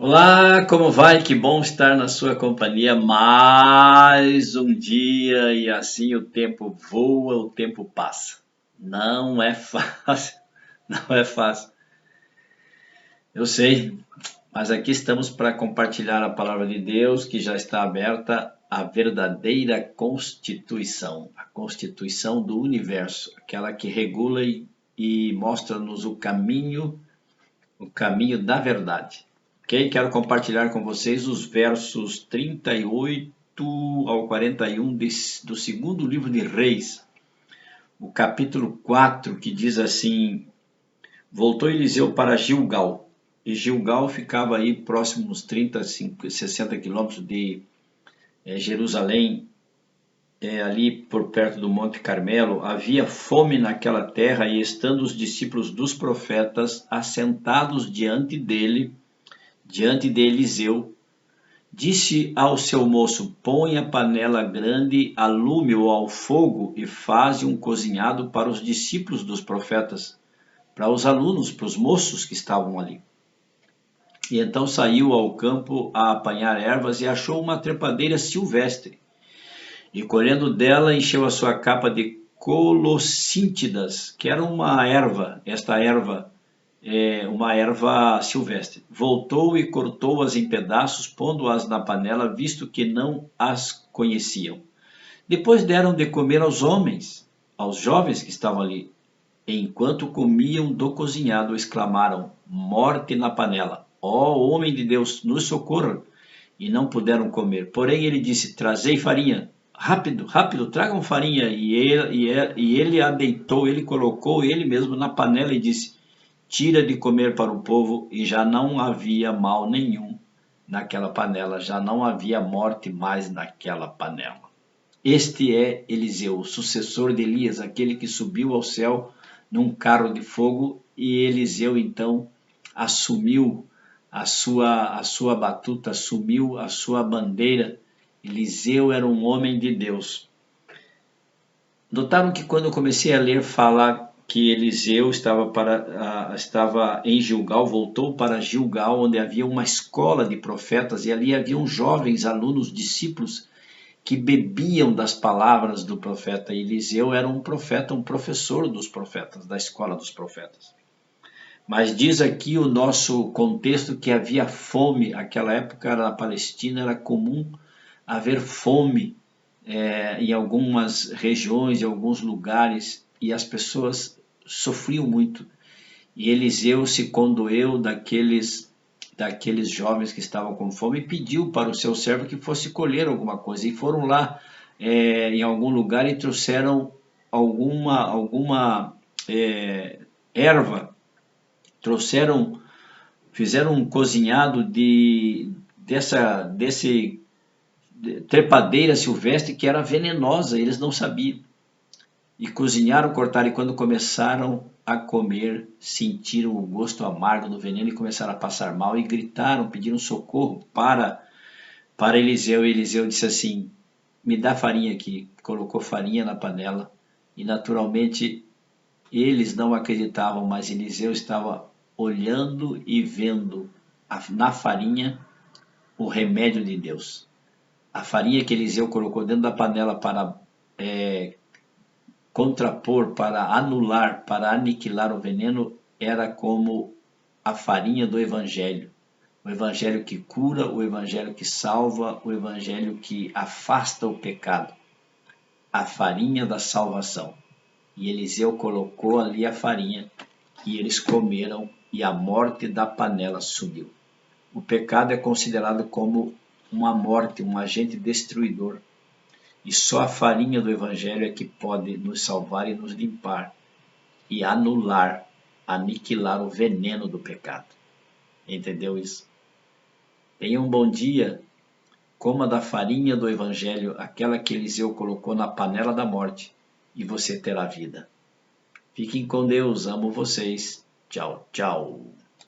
Olá, como vai? Que bom estar na sua companhia mais um dia e assim o tempo voa, o tempo passa. Não é fácil, não é fácil. Eu sei, mas aqui estamos para compartilhar a palavra de Deus que já está aberta a verdadeira Constituição, a Constituição do universo, aquela que regula e mostra-nos o caminho da verdade. Ok? Quero compartilhar com vocês os versos 38 ao 41 do segundo livro de Reis, o capítulo 4, que diz assim: Voltou Eliseu para Gilgal, e Gilgal ficava aí próximo uns 30, 60 quilômetros de Jerusalém, ali por perto do Monte Carmelo. Havia fome naquela terra, e estando os discípulos dos profetas assentados diante de Eliseu, disse ao seu moço: Põe a panela grande a lume ou ao fogo e faze um cozinhado para os discípulos dos profetas, para os alunos, para os moços que estavam ali. E então saiu ao campo a apanhar ervas e achou uma trepadeira silvestre. E colhendo dela, encheu a sua capa de colossíntidas, que era uma erva, uma erva silvestre. Voltou e cortou-as em pedaços, pondo-as na panela, visto que não as conheciam. Depois deram de comer aos homens, aos jovens que estavam ali. Enquanto comiam do cozinhado, exclamaram: Morte na panela! Ó homem de Deus, nos socorra! E não puderam comer. Porém ele disse: Trazei farinha. Rápido, rápido, tragam farinha. E ele a deitou, ele colocou ele mesmo na panela e disse: Tira de comer para o povo. E já não havia mal nenhum naquela panela, já não havia morte mais naquela panela. Este é Eliseu, o sucessor de Elias, aquele que subiu ao céu num carro de fogo, e Eliseu então assumiu a sua batuta, assumiu a sua bandeira. Eliseu era um homem de Deus. Notaram que quando eu comecei a ler falar que Eliseu estava em Gilgal, voltou para Gilgal, onde havia uma escola de profetas, e ali haviam jovens alunos, discípulos, que bebiam das palavras do profeta. Eliseu era um profeta, um professor dos profetas, da escola dos profetas. Mas diz aqui o nosso contexto que havia fome. Aquela época na Palestina era comum haver fome em algumas regiões, em alguns lugares, e as pessoas sofriam muito. E Eliseu se condoeu daqueles jovens que estavam com fome e pediu para o seu servo que fosse colher alguma coisa. E foram lá em algum lugar e trouxeram alguma erva, fizeram um cozinhado desse trepadeira silvestre que era venenosa, eles não sabiam. E cozinharam, cortaram, e quando começaram a comer, sentiram o gosto amargo do veneno e começaram a passar mal e gritaram, pediram socorro para Eliseu. E Eliseu disse assim: Me dá farinha aqui. Colocou farinha na panela e naturalmente eles não acreditavam, mas Eliseu estava olhando e vendo na farinha o remédio de Deus. A farinha que Eliseu colocou dentro da panela para contrapor, para anular, para aniquilar o veneno, era como a farinha do Evangelho. O Evangelho que cura, o Evangelho que salva, o Evangelho que afasta o pecado. A farinha da salvação. E Eliseu colocou ali a farinha e eles comeram e a morte da panela sumiu. O pecado é considerado como uma morte, um agente destruidor. E só a farinha do Evangelho é que pode nos salvar e nos limpar e anular, aniquilar o veneno do pecado. Entendeu isso? Tenha um bom dia, coma da farinha do Evangelho, aquela que Eliseu colocou na panela da morte, e você terá vida. Fiquem com Deus, amo vocês. Tchau, tchau.